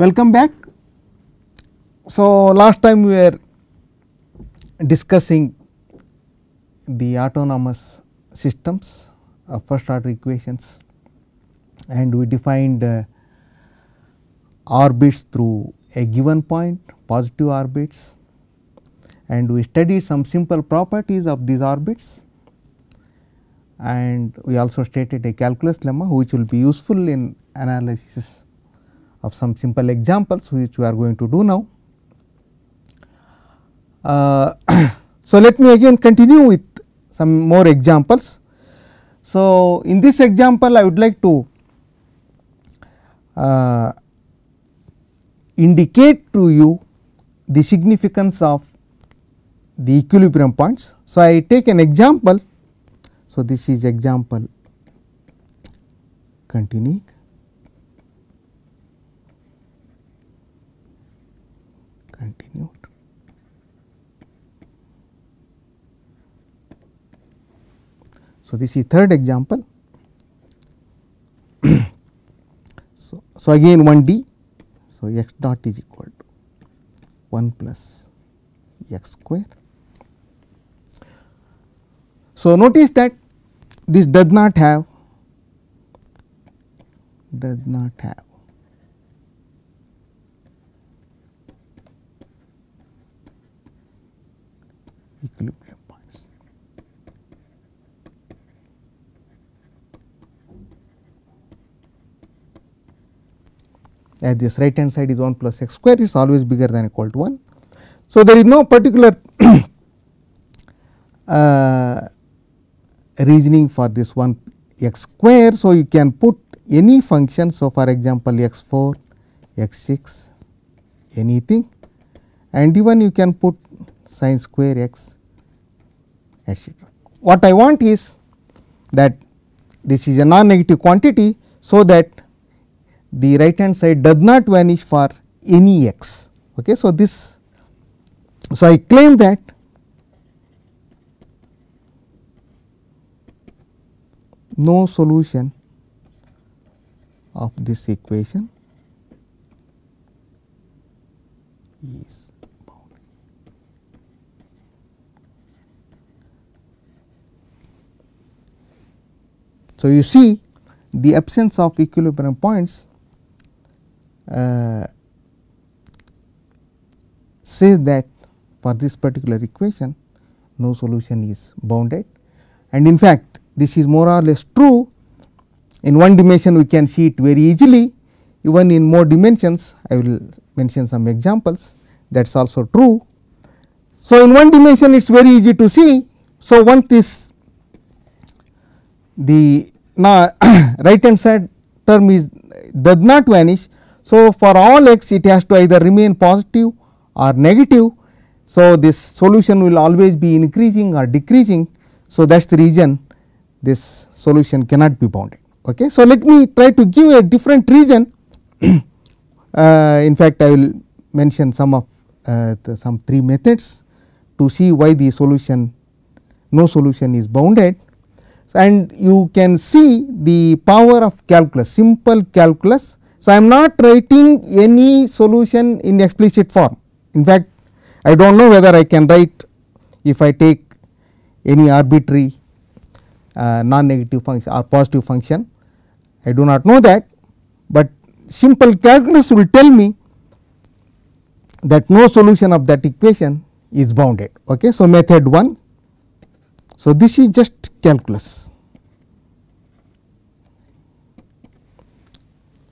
Welcome back. So, last time we were discussing the autonomous systems of first order equations, and we defined orbits through a given point, positive orbits, and we studied some simple properties of these orbits, and we also stated a calculus lemma which will be useful in analysis of some simple examples which we are going to do now. So, let me again continue with some more examples. So, in this example I would like to indicate to you the significance of the equilibrium points. So, I take an example. So, this is example continued. So, this is third example. So, again 1D. So, x dot is equal to 1 plus x square. So, notice that this does not have equilibrium points. As this right hand side is 1 plus x square, it is always bigger than or equal to 1. So, there is no particular reasoning for this 1 x square. So, you can put any function. So, for example, x 4, x 6, anything, and even you can put sin square x, etc. What I want is that this is a non-negative quantity, so that the right hand side does not vanish for any x. Okay. So, this, so I claim that no solution of this equation is bounded. So, you see the absence of equilibrium points says that for this particular equation no solution is bounded, and in fact, this is more or less true. In one dimension we can see it very easily, even in more dimensions I will mention some examples, that is also true. So, in one dimension it is very easy to see. So, once this the now right hand side term is does not vanish. So, for all x it has to either remain positive or negative. So, this solution will always be increasing or decreasing. So, that is the reason this solution cannot be bounded. Okay. So, let me try to give a different reason. In fact, I will mention some of some 3 methods to see why the solution no solution is bounded, and you can see the power of calculus, simple calculus. So, I am not writing any solution in explicit form. In fact, I do not know whether I can write if I take any arbitrary non-negative function or positive function. I do not know that, but simple calculus will tell me that no solution of that equation is bounded. Okay. So, method 1. So, this is just calculus.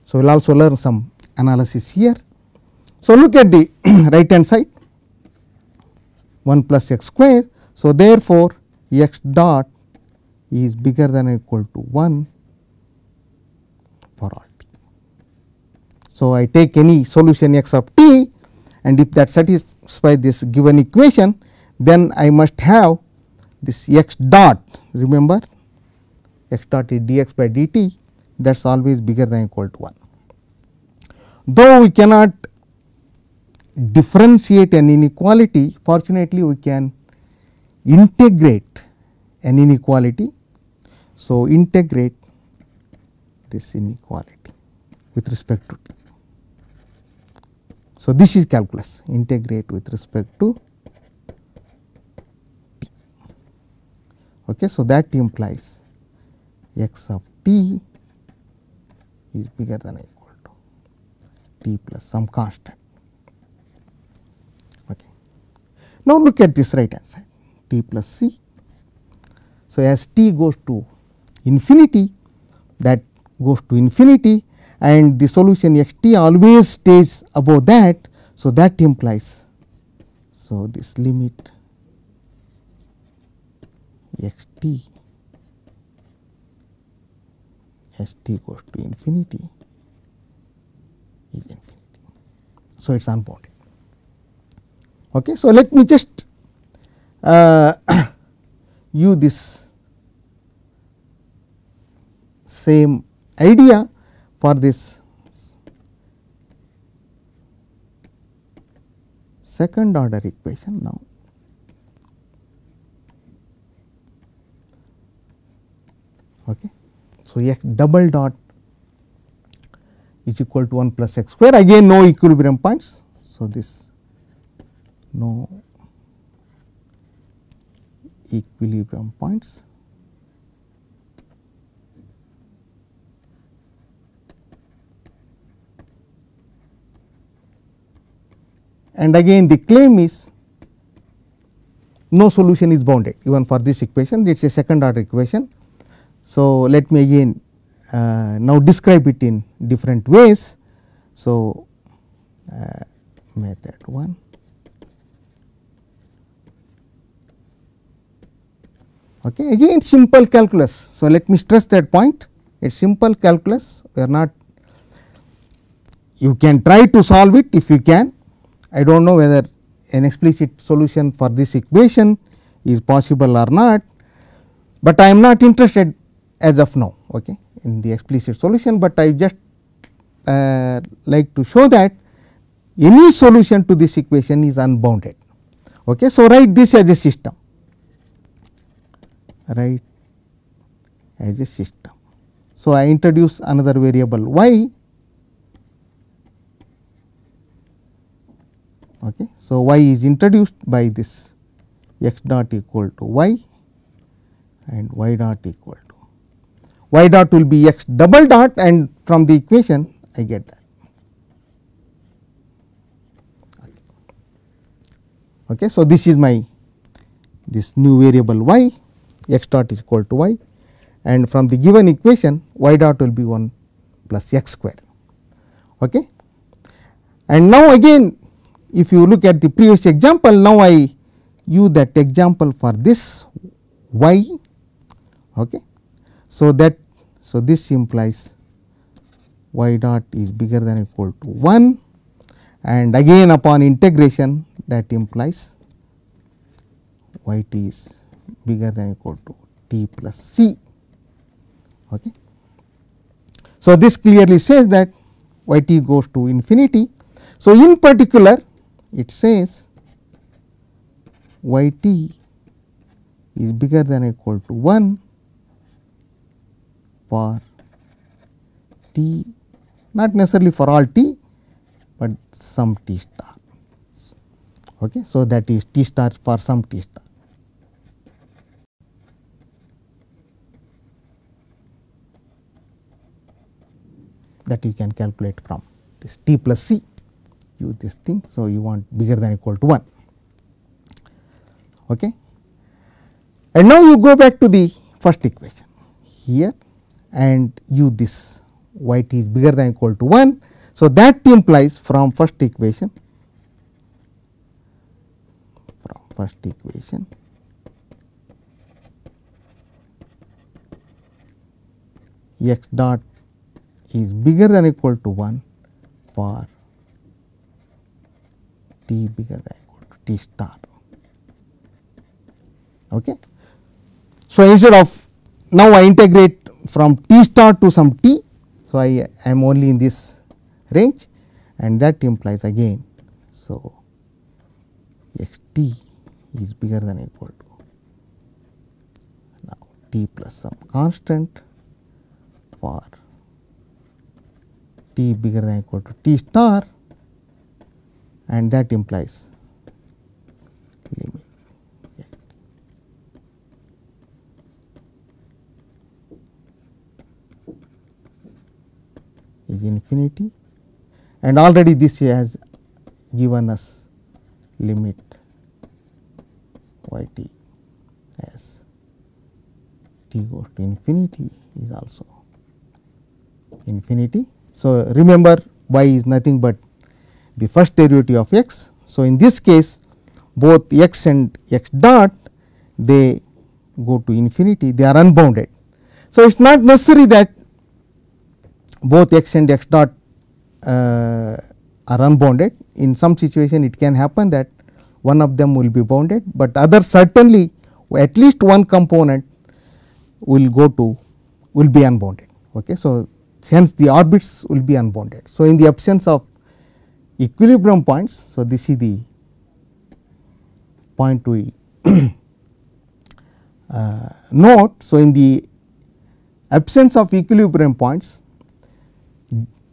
So, we will also learn some analysis here. So, look at the right hand side 1 plus x square. So, therefore, x dot is bigger than or equal to 1 for all t. So, I take any solution x of t, and if that satisfies this given equation, then I must have this x dot, remember x dot is dx by dt, that is always bigger than or equal to 1. Though we cannot differentiate an inequality, fortunately we can integrate an inequality. So, integrate this inequality with respect to t. So, this is calculus, integrate with respect to t. Okay. So, that implies x of t is bigger than or equal to t plus some constant. Okay. Now, look at this right hand side, t plus c. So, as t goes to infinity, that goes to infinity, and the solution x t always stays above that. So, that implies, so this limit x t as t goes to infinity is infinity. So, it is unbounded. Okay. So, let me just use this same idea for this second order equation now. Okay. So, x double dot is equal to 1 plus x square, again no equilibrium points. So, this no equilibrium points, and again the claim is no solution is bounded even for this equation, it is a second order equation. So, let me again now describe it in different ways. So, method 1. Okay. Again simple calculus. So, let me stress that point, it is simple calculus, we are not, you can try to solve it if you can. I do not know whether an explicit solution for this equation is possible or not, but I am not interested as of now, okay, in the explicit solution, but I just like to show that any solution to this equation is unbounded. Okay. So, write this as a system, write as a system. So, I introduce another variable y. Okay. So, y is introduced by this x dot equal to y and y dot equal to y dot will be x double dot, and from the equation I get that. Okay. So, this is my this new variable y, x dot is equal to y, and from the given equation y dot will be 1 plus x square. Okay. And now again if you look at the previous example, now I use that example for this y. Okay. So, that this implies y dot is bigger than or equal to 1, and again upon integration that implies y t is bigger than or equal to t plus c. Okay. So, this clearly says that y t goes to infinity. So, in particular it says y t is bigger than or equal to 1 for t, not necessarily for all t, but some t star. Okay. So, that is t star for some t star. That you can calculate from this t plus c, use this thing. So, you want bigger than or equal to 1. Okay. And now, you go back to the first equation here and use this y t is bigger than or equal to 1. So, that implies from first equation x dot is bigger than or equal to 1 for t bigger than or equal to t star. Okay. So, instead of now I integrate from t star to some t. So, I am only in this range, and that implies again. So, x t is bigger than or equal to now t plus some constant for t bigger than or equal to t star, and that implies limit is infinity, and already this has given us limit y t as t goes to infinity is also infinity. So, remember y is nothing but the first derivative of x. So, in this case both x and x dot they go to infinity, they are unbounded. So, it is not necessary that both x and x dot are unbounded. In some situation it can happen that one of them will be bounded, but other certainly at least one component will go to will be unbounded. Okay. So, hence the orbits will be unbounded. So, in the absence of equilibrium points, so this is the point we note. So, in the absence of equilibrium points,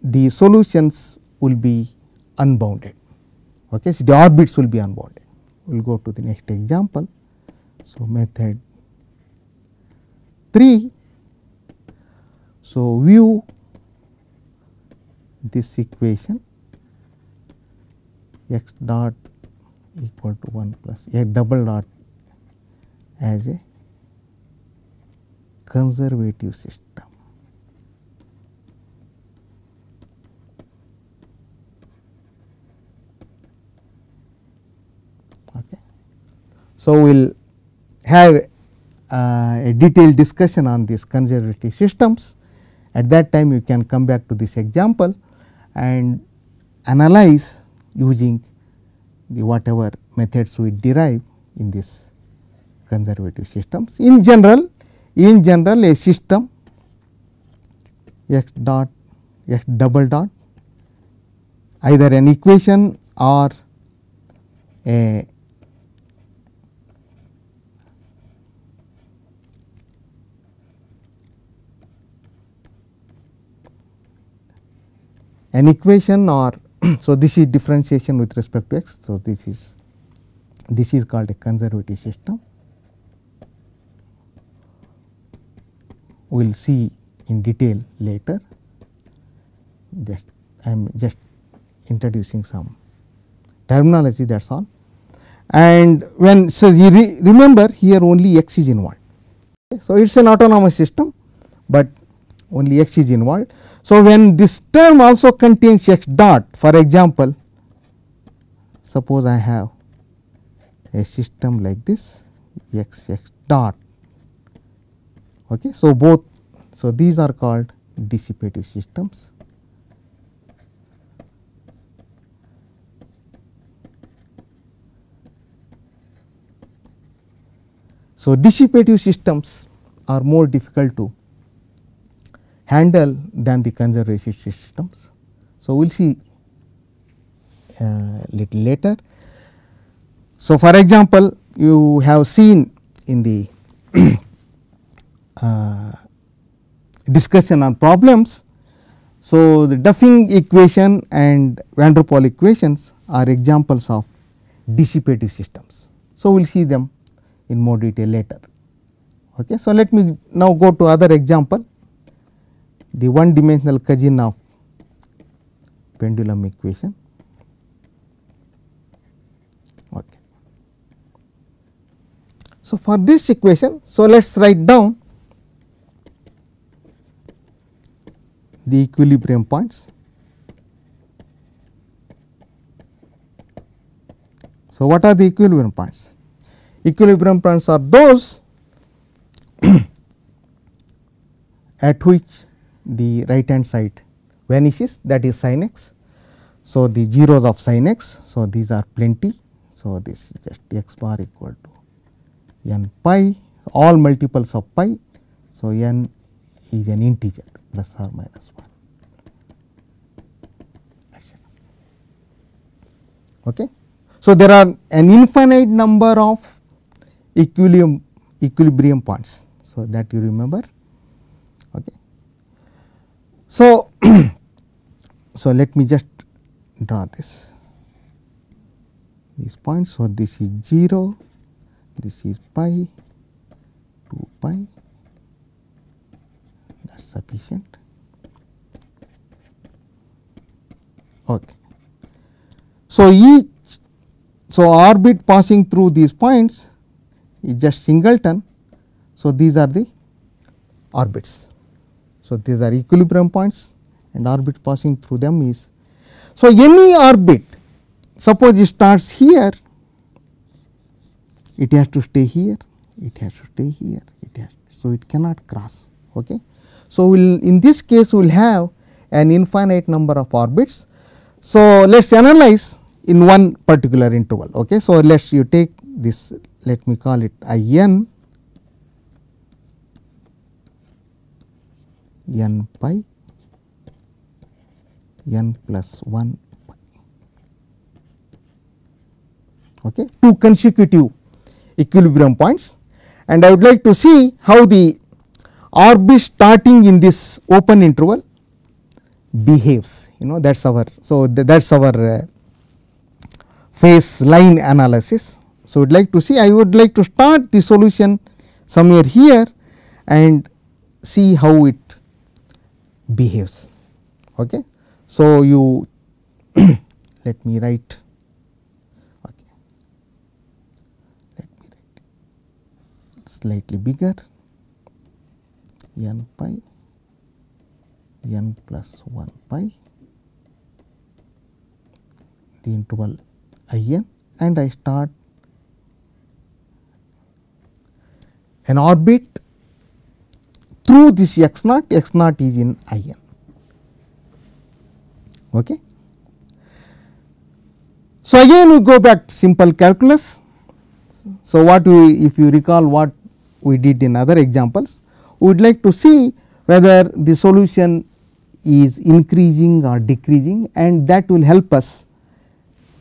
the solutions will be unbounded. Okay. So, the orbits will be unbounded. We will go to the next example. So, method 3. So, view this equation x dot equal to 1 plus x double dot as a conservative system. Okay. So, we will have a detailed discussion on these conservative systems. At that time you can come back to this example and analyze using the whatever methods we derive in this conservative systems. In general a system x dot x double dot either an equation or a an equation or so this is differentiation with respect to x. So, this is called a conservative system. We will see in detail later. I am just introducing some terminology, that is all. And when so you remember here only x is involved. Okay. So, it is an autonomous system, but only x is involved. So, when this term also contains x dot, for example, suppose I have a system like this x dot. Okay. So, both so these are called dissipative systems. So, dissipative systems are more difficult to handle than the conservative systems. So, we will see little later. So, for example, you have seen in the discussion on problems. So, the Duffing equation and van der Pol equations are examples of dissipative systems. So, we will see them in more detail later. Okay. So, let me now go to other example, the one dimensional cousin of pendulum equation. Okay. So, for this equation, so let us write down the equilibrium points. So, what are the equilibrium points? Equilibrium points are those at which the right hand side vanishes, that is sin x. So, the zeros of sin x. So, these are plenty. So, this is just x bar equal to n pi, all multiples of pi. So, n is an integer plus or minus 1. Okay. So, there are an infinite number of equilibrium points. So, that you remember. Okay. So, so let me just draw this. these points. So, this is 0, this is pi, 2 pi, that is sufficient. Okay. So, orbit passing through these points is just singleton. So, these are the orbits. So, these are equilibrium points and orbit passing through them is. So, any orbit, suppose it starts here, it has to stay here, it has to stay here, so it cannot cross. Okay. So, in this case we will have an infinite number of orbits. So, let us analyze in one particular interval. Okay. So, let us you take this, let me call it In n pi n plus 1 pi. Okay. Two consecutive equilibrium points, and I would like to see how the orbit starting in this open interval behaves, that is our. So, that is our phase line analysis. So, I would like to start the solution somewhere here and see how it behaves. Okay. So, you let me write, okay. Let me write slightly bigger, n pi n plus 1 pi, the interval In, and I start an orbit through this x naught is in In. Okay. So, again we go back to simple calculus. So, if you recall what we did in other examples, we would like to see whether the solution is increasing or decreasing, and that will help us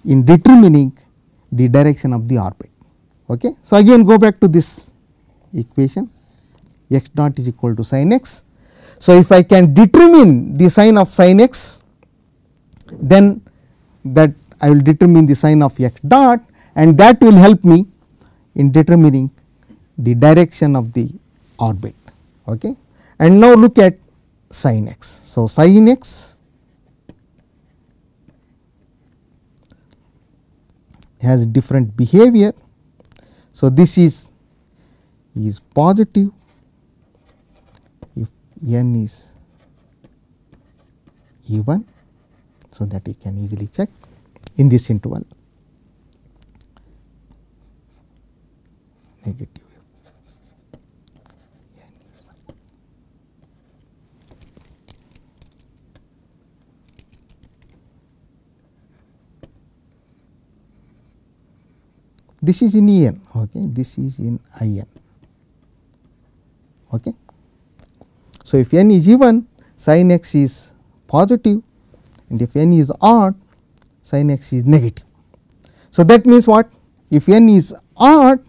in determining the direction of the orbit. Okay. So, again go back to this equation, x dot is equal to sin x. So, if I can determine the sign of sin x, then that I will determine the sign of x dot, and that will help me in determining the direction of the orbit. Okay. And now look at sin x. So, sin x has different behavior. So, this is positive if n is even. So, that you can easily check in this interval, negative. This is in En, okay. This is in In. Okay. So, if n is even, sin x is positive, and if n is odd, sin x is negative. So, that means what? If n is odd,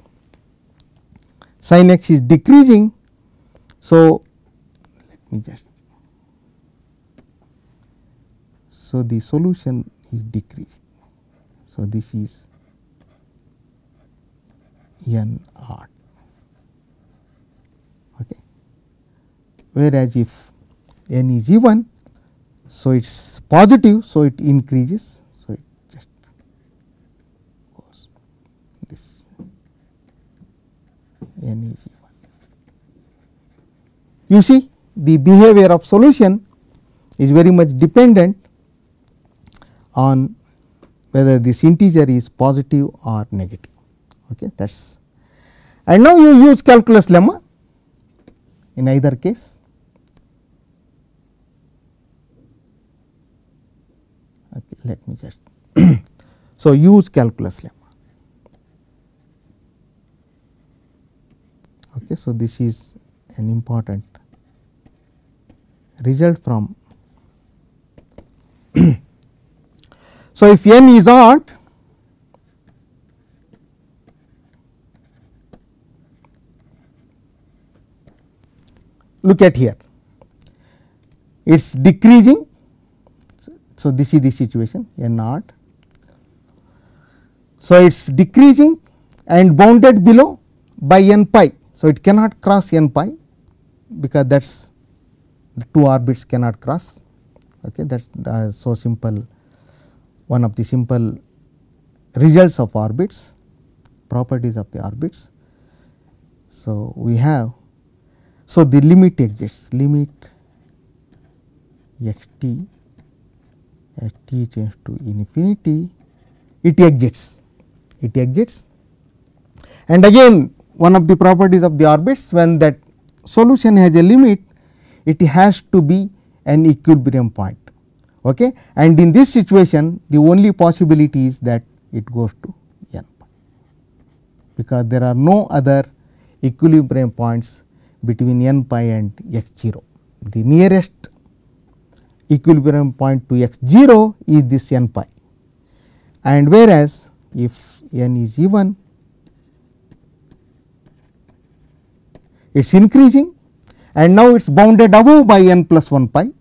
sin x is decreasing. So, let me just, so the solution is decreasing. So, this is n odd. Okay. Whereas, if n is even, so it is positive, so it increases. So, it just goes this n is even. You see, the behavior of solution is very much dependent on whether this integer is positive or negative. Okay, that is. And now you use calculus lemma in either case. Okay, let me just so use calculus lemma. Okay, so this is an important result from. So, if n is odd, look at here, it is decreasing. So, this is the situation n odd. So, it is decreasing and bounded below by n pi. So, it cannot cross n pi, because that is the two orbits cannot cross. Okay, that is so simple, one of the simple results of orbits, properties of the orbits. So, we have, so the limit exists, limit x t as t tends to infinity, it exists, and again one of the properties of the orbits, when that solution has a limit, it has to be an equilibrium point. Okay. And in this situation, the only possibility is that it goes to n pi, because there are no other equilibrium points between n pi and x 0. The nearest equilibrium point to x 0 is this n pi, and whereas if n is even, it is increasing, and now it is bounded above by n plus 1 pi.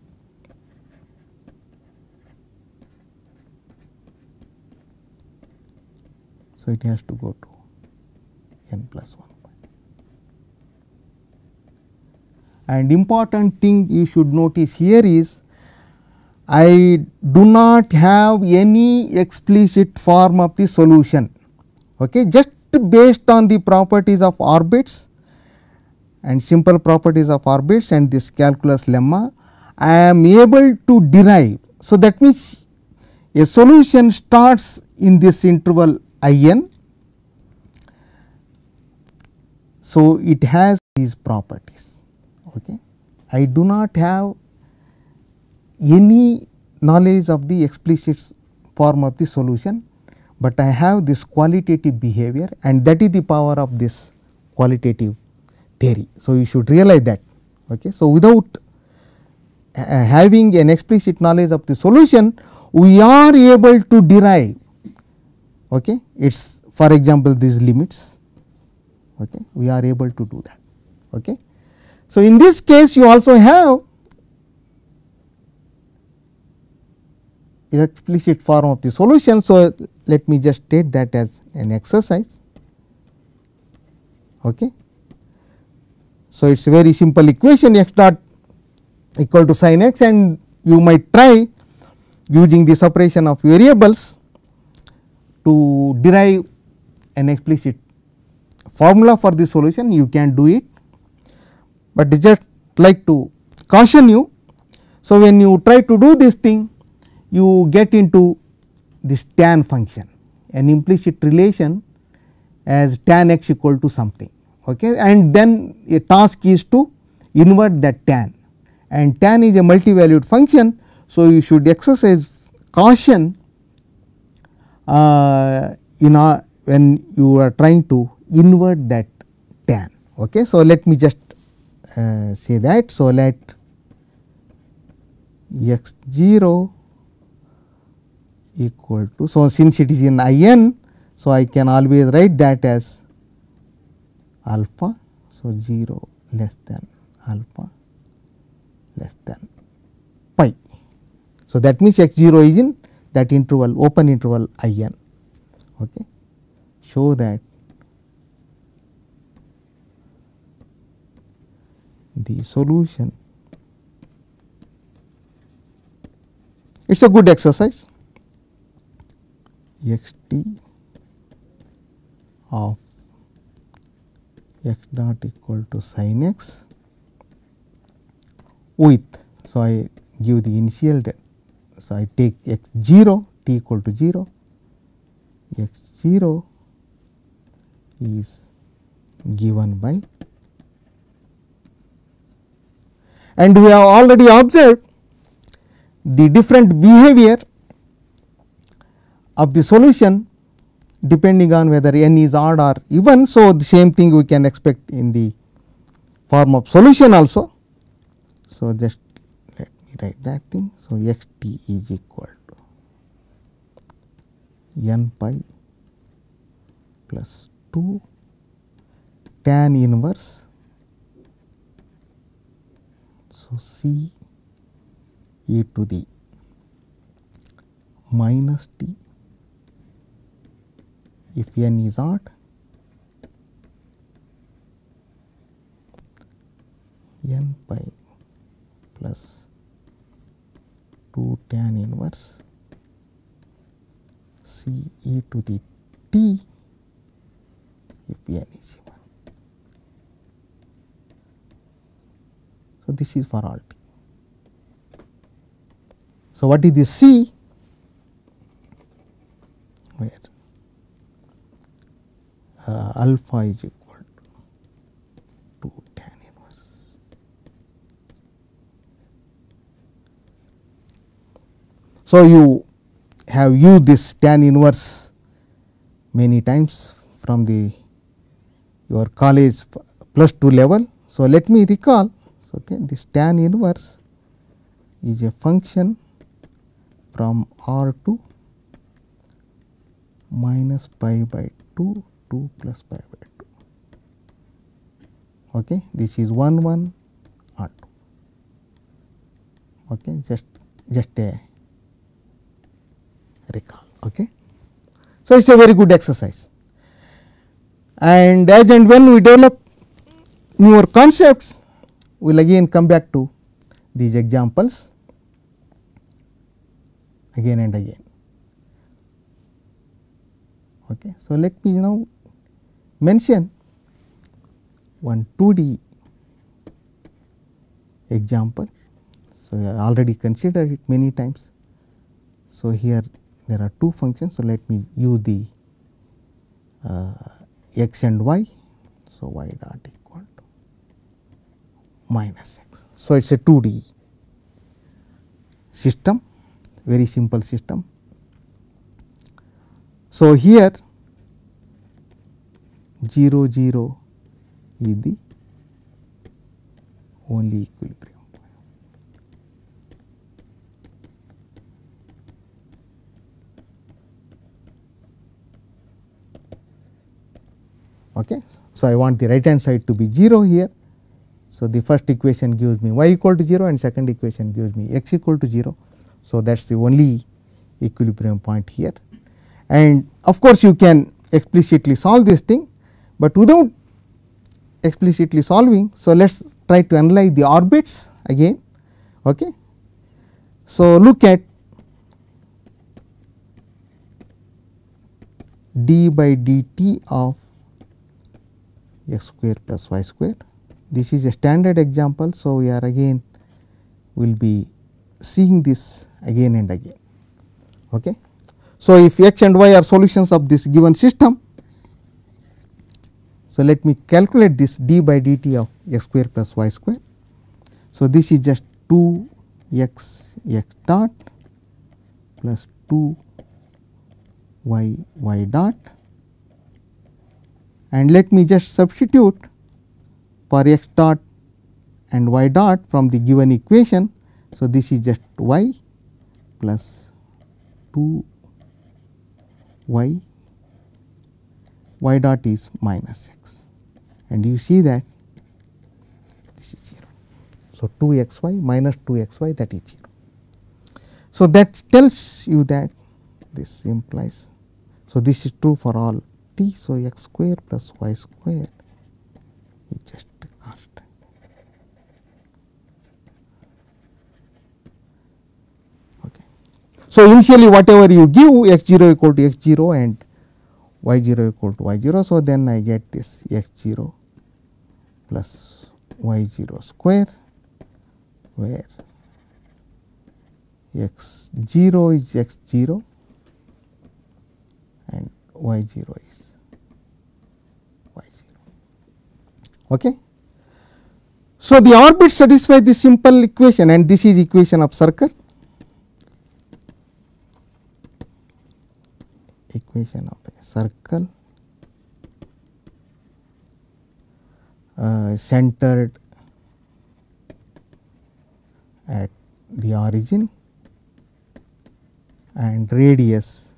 So, it has to go to n plus 1 pi. And important thing you should notice here is, I do not have any explicit form of the solution. Okay. Just based on the properties of orbits and simple properties of orbits and this calculus lemma, I am able to derive. So, that means a solution starts in this interval I n. So, it has these properties. Okay. I do not have any knowledge of the explicit form of the solution, but I have this qualitative behavior, and that is the power of this qualitative theory. So, you should realize that. Okay. So, without having an explicit knowledge of the solution, we are able to derive, okay, its, for example, these limits. Okay. We are able to do that. Okay. So, in this case you also have explicit form of the solution. So, let me just state that as an exercise. Okay. So, it is a very simple equation, x dot equal to sin x, and you might try using the separation of variables to derive an explicit formula for the solution. You can do it, but just like to caution you. So, when you try to do this thing, you get into this tan function, an implicit relation as tan x equal to something, okay, and then a task is to invert that tan, and tan is a multivalued function. So, you should exercise caution when you are trying to invert that tan. Okay. So, let me just say that. So, let x 0 equal to, so since it is in I n, so I can always write that as alpha. So, 0 less than alpha less than pi. So, that means x 0 is in that interval, open interval I n. Okay. Show that the solution, it is a good exercise, x t of x dot equal to sin x with, so I give the initial, so I take x 0 t equal to 0, x 0 is given by, and we have already observed the different behavior of the solution depending on whether n is odd or even. So, the same thing we can expect in the form of solution also. So, just let me write that thing. So, x t is equal to n pi plus 2 tan inverse. So, c e to the minus t if n is odd, n pi plus 2 tan inverse C e to the t if n is even. So, this is for all t. So, what is this C? Where alpha is equal to 2 tan inverse. So, you have used this tan inverse many times from the your college +2 level. So, let me recall. So, okay, this tan inverse is a function from R to minus pi by 2 to plus pi by 2. Okay, this is 1 1 R 2. Okay, just a recall. Okay. So, it is a very good exercise, and as and when we develop newer concepts, we will again come back to these examples again and again. Okay. So, let me now mention one 2D example. So, I already considered it many times. So, here there are two functions. So, let me use the x and y. So, y dot equal to minus x. So, it is a 2D system, very simple system. So, here 0 0 is the only equilibrium. Okay. So, I want the right hand side to be 0 here. So, the first equation gives me y equal to 0 and second equation gives me x equal to 0. So, that is the only equilibrium point here, and of course, you can explicitly solve this thing, but without explicitly solving. So, let us try to analyze the orbits again. Okay. So, look at d by dt of x square plus y square. This is a standard example. So, we are again will be seeing this again and again. Okay. So, if x and y are solutions of this given system, so let me calculate this d by dt of x square plus y square. So, this is just 2 x x dot plus 2 y y dot, and let me just substitute for x dot and y dot from the given equation. So, this is just y plus 2 y dot is minus x, and you see that this is 0. So, 2 x y minus 2 x y, that is 0. So, that tells you that this implies. So, this is true for all t. So, x square plus y square is just a constant. Okay. So, initially whatever you give, x 0 equal to x 0 and y 0 equal to y 0. So, then I get this x 0 plus y 0 square, where x 0 is x 0 and y 0 is y 0. Okay. So, the orbit satisfy this simple equation, and this is equation of circle. Equation of a circle centered at the origin and radius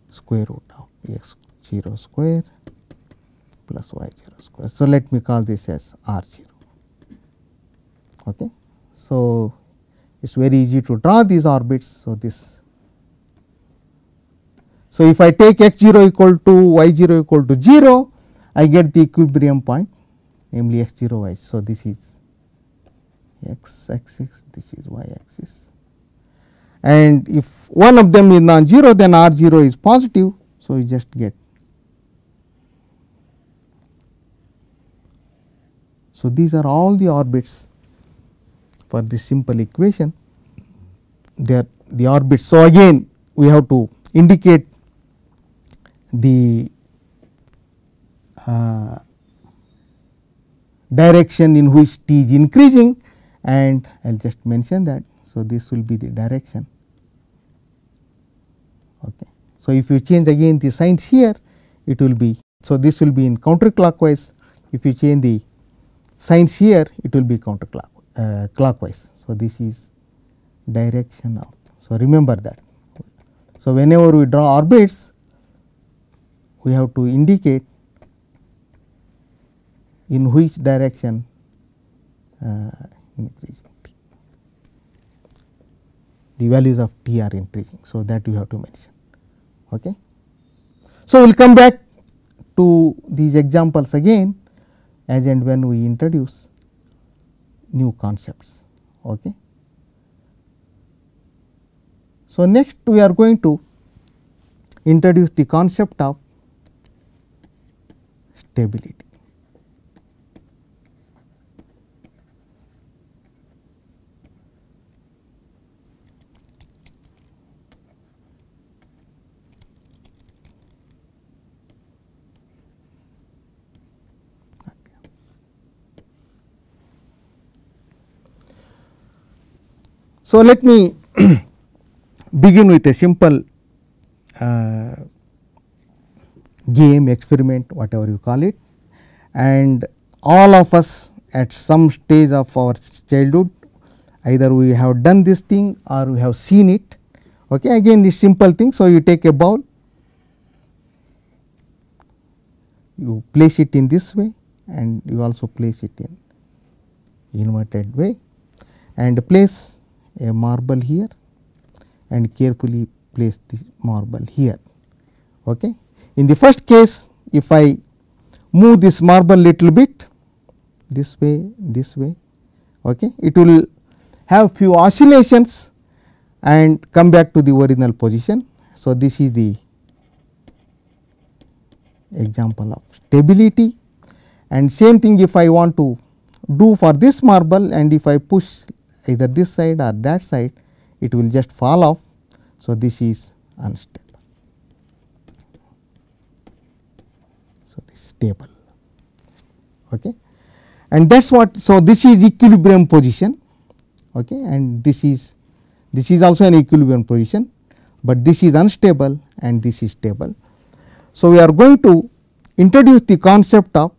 square root of x 0 square plus y 0 square. So, let me call this as r 0. Okay. So, it is very easy to draw these orbits. So, this So, if I take x 0 equal to y 0 equal to 0, I get the equilibrium point, namely x 0 y. So, this is x axis, this is y axis, and if one of them is non-zero, then r 0 is positive. So, you just get. So, these are all the orbits for this simple equation. They are the orbits. So, again we have to indicate the direction in which t is increasing, and I will just mention that. So, this will be the direction. Okay. So, if you change again the signs here, it will be. So, this will be in counterclockwise. If you change the signs here, it will be clockwise. So, this is direction of. So, remember that. So, whenever we draw orbits, we have to indicate in which direction increasing t. The values of t are increasing. So, that you have to mention. Okay. So, we will come back to these examples again as and when we introduce new concepts. Okay. So, next we are going to introduce the concept of stability. So, let me begin with a simple game, experiment, whatever you call it, and all of us at some stage of our childhood, either we have done this thing or we have seen it. Okay. Again, this simple thing. So, you take a ball, you place it in this way, and you also place it in inverted way, and place a marble here and carefully place this marble here. Okay. In the first case, if I move this marble little bit this way, okay, it will have few oscillations and come back to the original position. So, this is the example of stability, and same thing if I want to do for this marble, and if I push either this side or that side, it will just fall off. So, this is unstable. So, this is stable. Okay. And that is what. So, this is equilibrium position, okay, and this is also an equilibrium position, but this is unstable and this is stable. So, we are going to introduce the concept of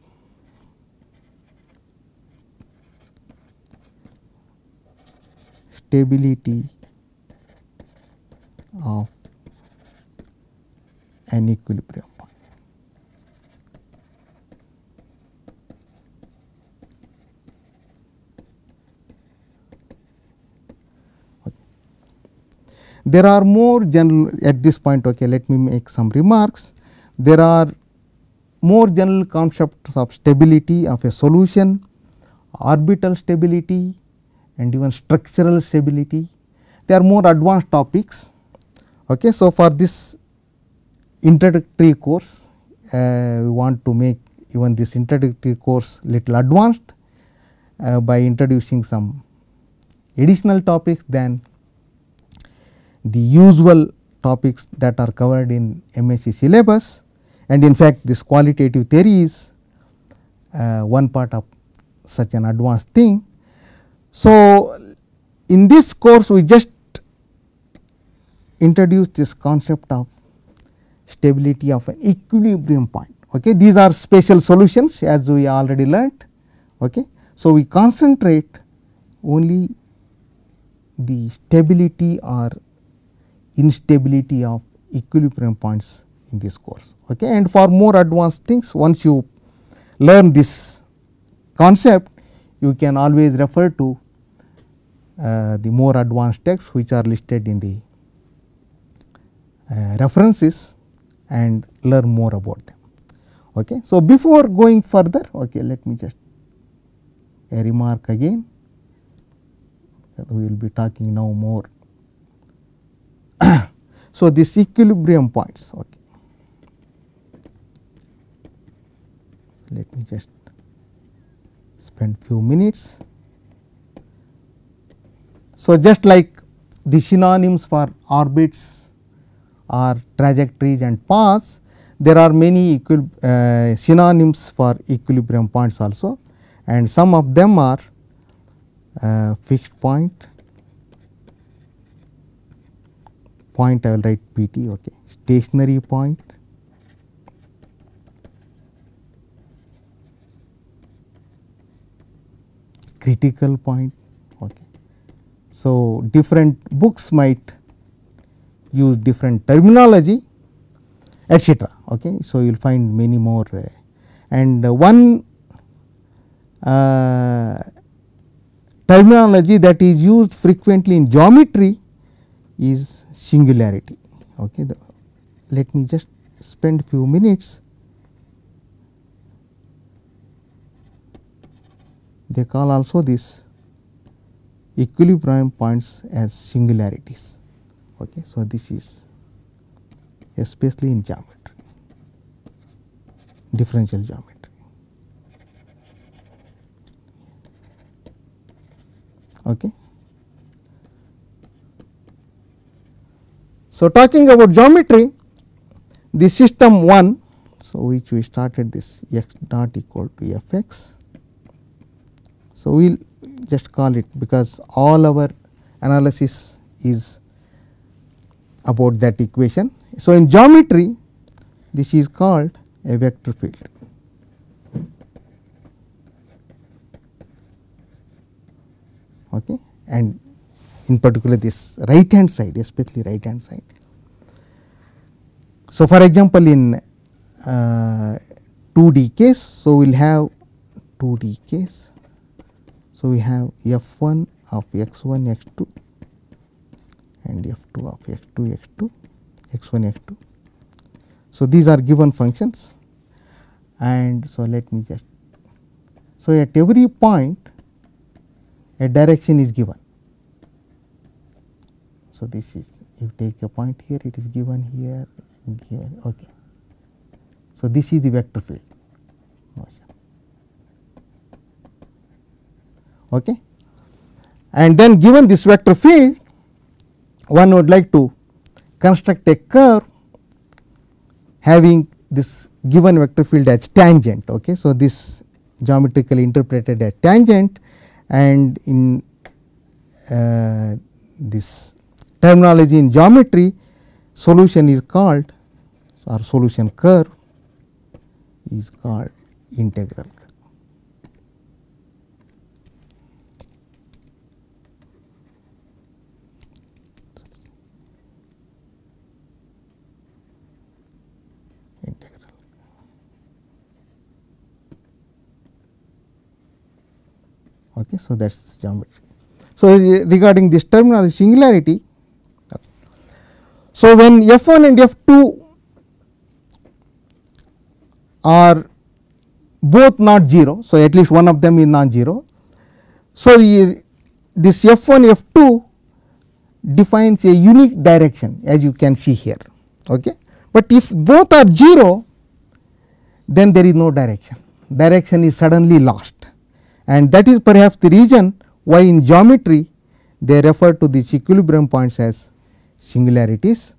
stability of an equilibrium point. Okay. There are more general at this point. Okay, let me make some remarks. There are more general concepts of stability of a solution, orbital stability, and even structural stability. They are more advanced topics. Okay. So, for this introductory course, we want to make even this introductory course little advanced by introducing some additional topics than the usual topics that are covered in MSc syllabus, and in fact, this qualitative theory is one part of such an advanced thing. So, in this course we just introduce this concept of stability of an equilibrium point. Okay. These are special solutions as we already learnt. Okay. So, we concentrate only the stability or instability of equilibrium points in this course. Okay. And for more advanced things, once you learn this concept, you can always refer to the more advanced texts which are listed in the references. and learn more about them. Okay. So, before going further, okay, let me just a remark again that we will be talking now more. So, this equilibrium points. Okay. Let me just spend few minutes. So, just like the synonyms for orbits or trajectories and paths, there are many synonyms for equilibrium points also, and some of them are fixed point, I will write PT, okay, stationary point, critical point. Okay. So, different books might use different terminology, etc. Okay. So, you will find many more and one terminology that is used frequently in geometry is singularity. Okay. Let me just spend few minutes. They call also this equilibrium points as singularities. Okay. So, this is especially in geometry, differential geometry. Okay. So, talking about geometry, the system 1, so which we started this x dot equal to f x. So, we will just call it, because all our analysis is about that equation. So, in geometry this is called a vector field. Okay. And in particular this right hand side, especially right hand side. So, for example, in 2D case, so we will have 2D case. So, we have f 1 of x 1 x 2 and f 2 of x 2 x 2 x 1 x 2. So, these are given functions, and so let me just, so at every point a direction is given. So, this is, you take a point here, it is given here, given. Okay. So, this is the vector field motion. Okay. And then given this vector field, one would like to construct a curve having this given vector field as tangent. Okay. So, this geometrically interpreted as tangent, and in this terminology in geometry, solution is called, or solution curve is called integral curve. Okay. So, that is geometry. So, regarding this terminology singularity, so when f 1 and f 2 are both not 0, so at least one of them is non 0. So, this f 1 f 2 defines a unique direction, as you can see here. Okay. But if both are 0, then there is no direction, direction is suddenly lost, and that is perhaps the reason why in geometry they refer to these equilibrium points as singularities.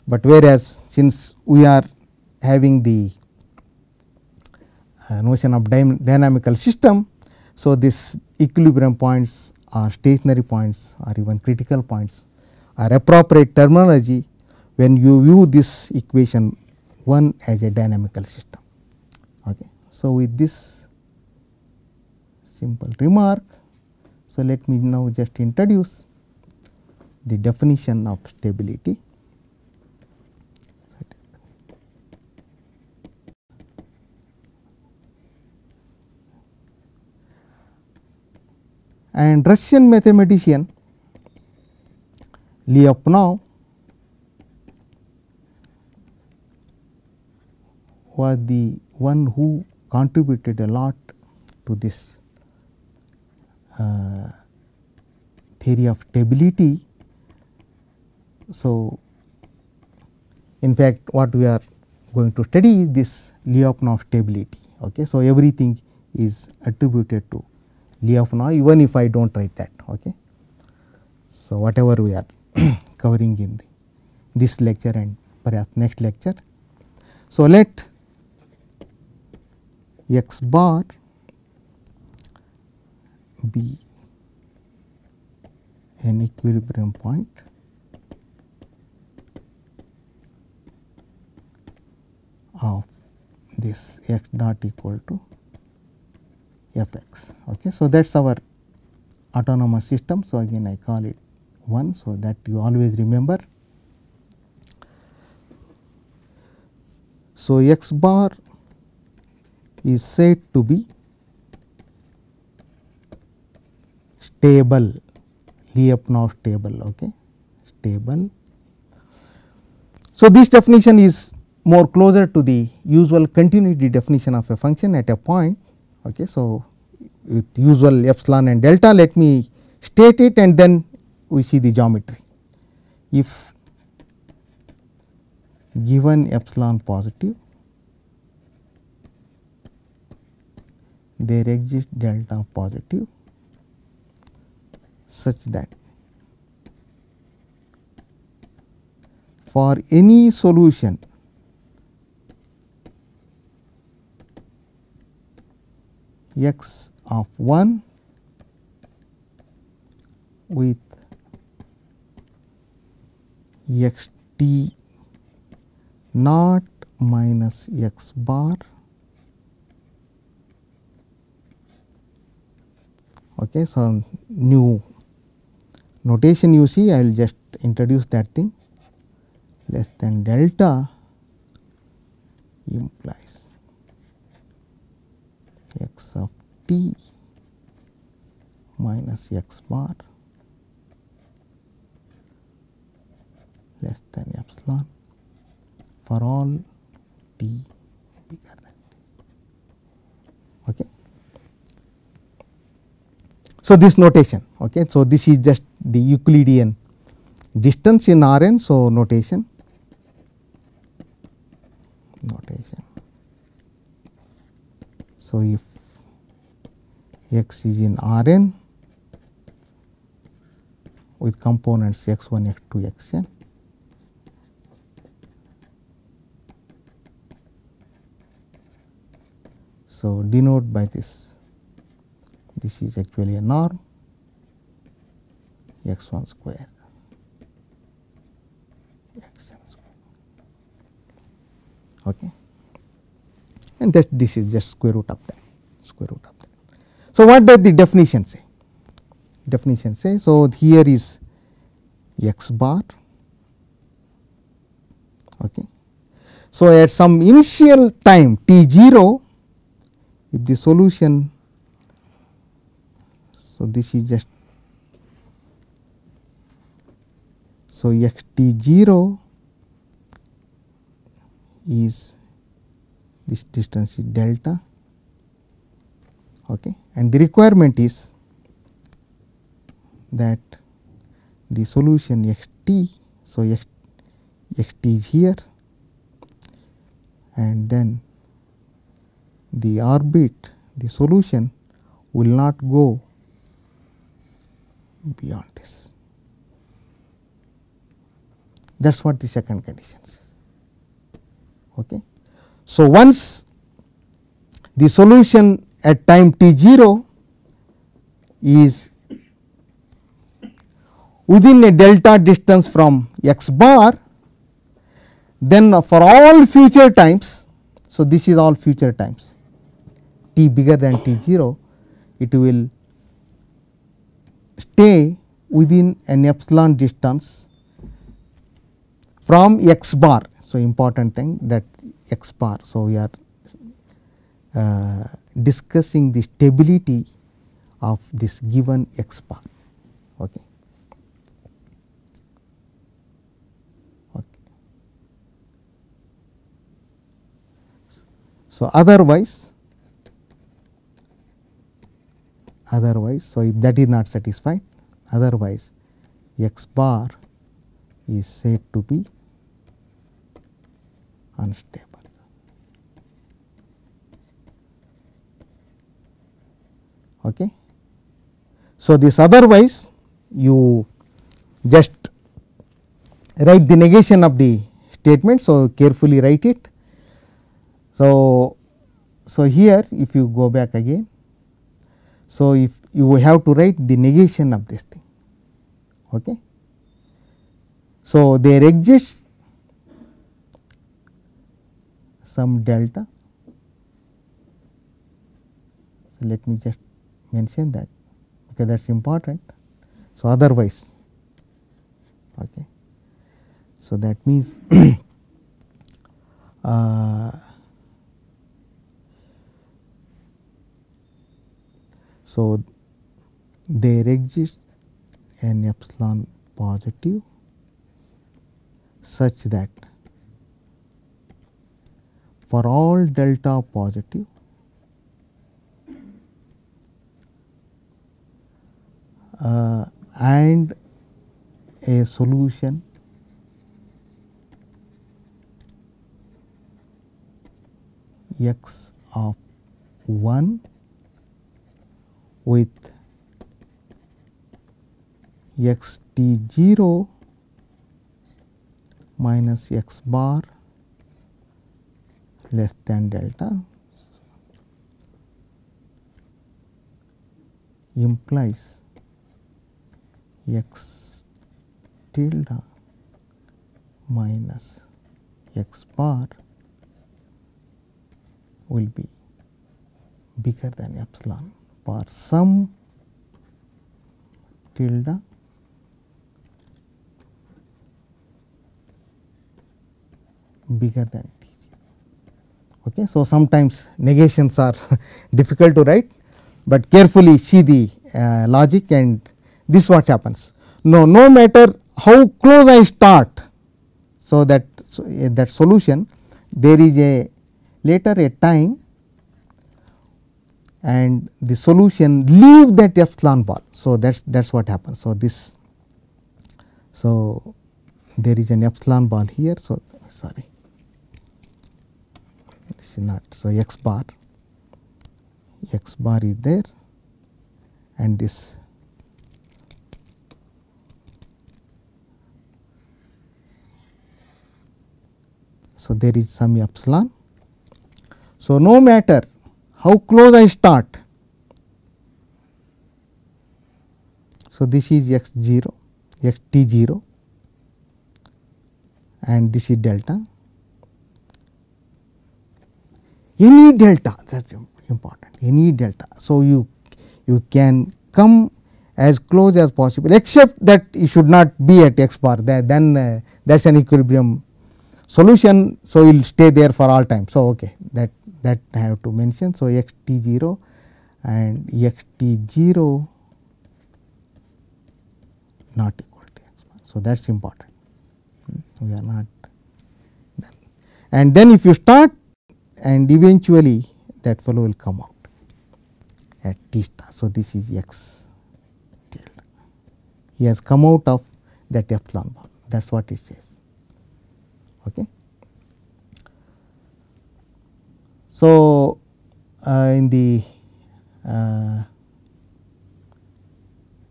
But whereas, since we are having the notion of dynamical system, so this equilibrium points or stationary points or even critical points are appropriate terminology when you view this equation 1 as a dynamical system. Okay. So, with this simple remark, so let me now just introduce the definition of stability. And Russian mathematician Lyapunov was the one who contributed a lot to this theory of stability. So, in fact, what we are going to study is this Lyapunov stability. Okay. So, everything is attributed to Lyapunov, even if I do not write that. Okay. So, whatever we are covering in this lecture and perhaps next lecture. So, let x bar be an equilibrium point of this x dot equal to f x. Okay. So, that is our autonomous system. So, again I call it 1. So, that you always remember. So, x bar is said to be stable, Lyapunov stable. Okay. Stable. So, this definition is more closer to the usual continuity definition of a function at a point. Okay. So, with usual epsilon and delta, let me state it and then we see the geometry. If given epsilon positive, there exists delta positive such that for any solution x of 1 with x t naught minus x bar. Okay. So, new notation you see, I will just introduce that thing, less than delta implies x of t minus x bar less than epsilon for all t bigger than t. Okay. So, this notation. Okay. So, this is just the Euclidean distance in Rn. So, notation. So, if x is in Rn with components x 1, x 2, x n, so denote by this is actually a norm x 1 square x n square. Okay. And that this is just square root of that. So, what does the definition say? Definition say, so here is x bar. Okay. So, at some initial time t 0, if the solution, so this is just, so x t 0 is this distance is delta. Okay. And the requirement is that the solution x t, so x t is here and then the orbit, the solution will not go beyond this. That is what the second condition is. Okay. So, once the solution at time t 0 is within a delta distance from x bar, then for all future times, so this is all future times t bigger than t 0, it will stay within an epsilon distance from x bar. So, important thing that x bar. So, we are discussing the stability of this given x bar. Okay. So, otherwise, so if that is not satisfied, otherwise x bar is said to be unstable. Okay. So, this otherwise you just write the negation of the statement. So, carefully write it. So, here if you go back again, so if you have to write the negation of this thing. Okay. So, there exists some delta. So, let me just mention that because that is important. So, otherwise, okay. So, that means so there exists an epsilon positive such that for all delta positive and a solution x of 1 with x t 0 minus x bar less than delta implies x tilde minus x bar will be bigger than epsilon for some tilde bigger than T 0. Okay. So, sometimes negations are difficult to write, but carefully see the logic, and this what happens. No matter how close I start, so that solution there is a later a time and the solution leave that epsilon ball. So, that is what happens. So, this there is an epsilon ball here. So, sorry, this is not. So, x bar is there and this so there is some epsilon. So, no matter how close I start, so this is x 0 x t 0 and this is delta, any delta, that is important, any delta. So, you can come as close as possible, except that it should not be at x bar, then that is an equilibrium solution. So, you will stay there for all time. So, okay, that I have to mention. So, x t 0 and x t 0 not equal to x bar. So, that is important. We are not done. And then if you start and eventually that fellow will come out at t star. So, this is x tilde. He has come out of that epsilon ball, that is what it says. Okay. So, in the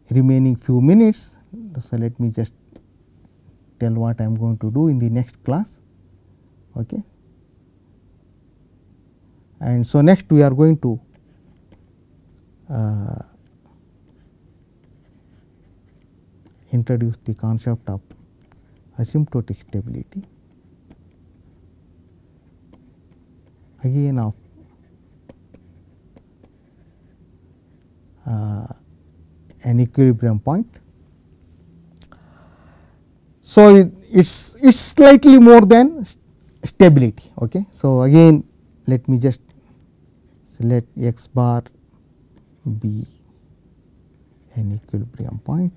remaining few minutes, so let me just tell what I am going to do in the next class. Okay. And so, next we are going to introduce the concept of asymptotic stability, again of an equilibrium point. So, it is slightly more than stability. Okay. So, again let me just let x bar be an equilibrium point.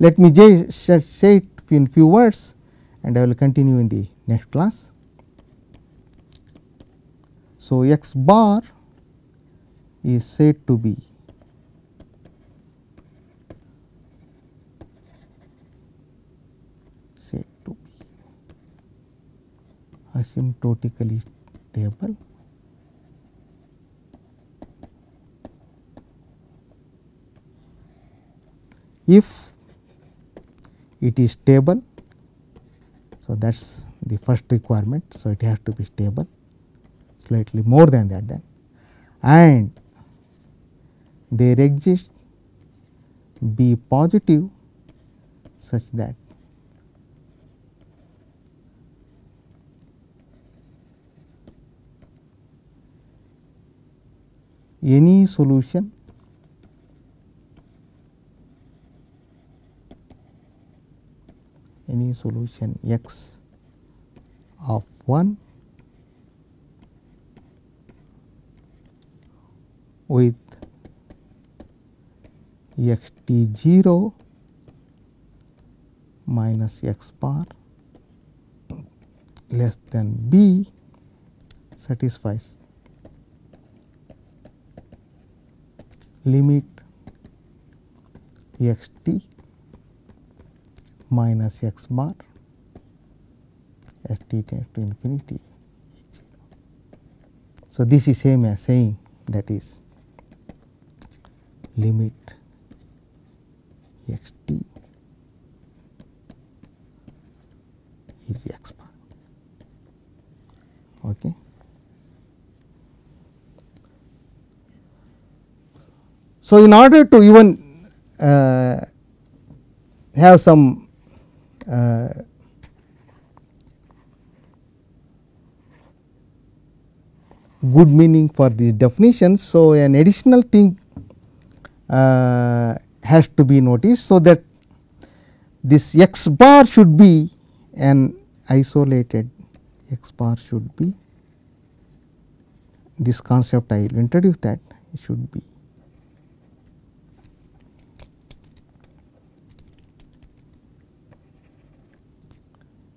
Let me just say it in few words and I will continue in the next class. So, x bar is said to be asymptotically stable if it is stable. So, that is the first requirement. So, it has to be stable, slightly more than that then, and there exists B positive such that any solution x of 1 with x t 0 minus x bar less than b satisfies limit x t minus x bar as t tends to infinity is 0. So, this is same as saying that is limit x t is x bar. Okay. So, in order to even have some good meaning for these definitions. So, an additional thing has to be noticed. So, that this x bar should be an isolated x bar should be this concept I will introduce that it should be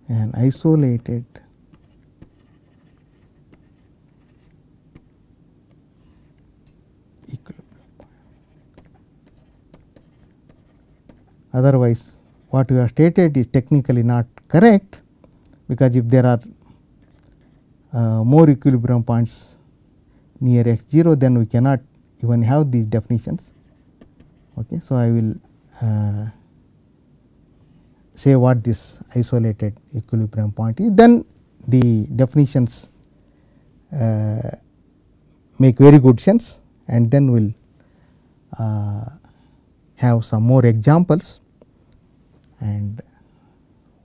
an isolated equilibrium point. Otherwise, what we have stated is technically not correct, because if there are more equilibrium points near x 0, then we cannot even have these definitions. Okay. So, I will say what this isolated equilibrium point is, then the definitions make very good sense, and then we will have some more examples and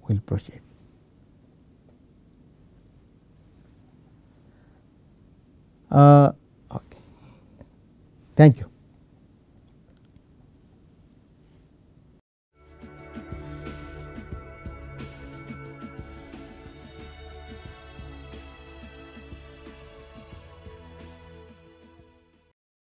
we will proceed. Okay. Thank you.